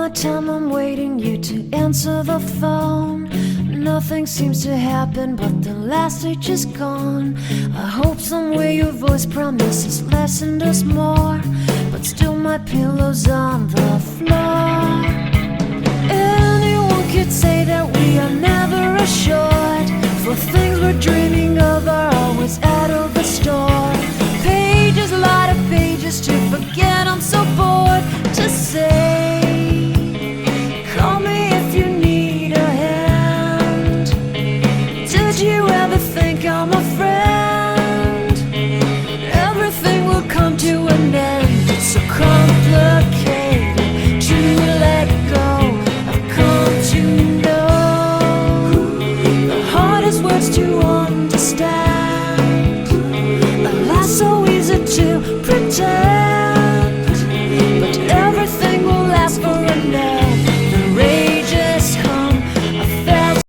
my time I'm waiting you to answer the phone. Nothing seems to happen, but the last stage is gone. I hope somewhere your voice promises less and us more, but still my pillow's on the floor. Anyone could say that we are never assured for things we're dreaming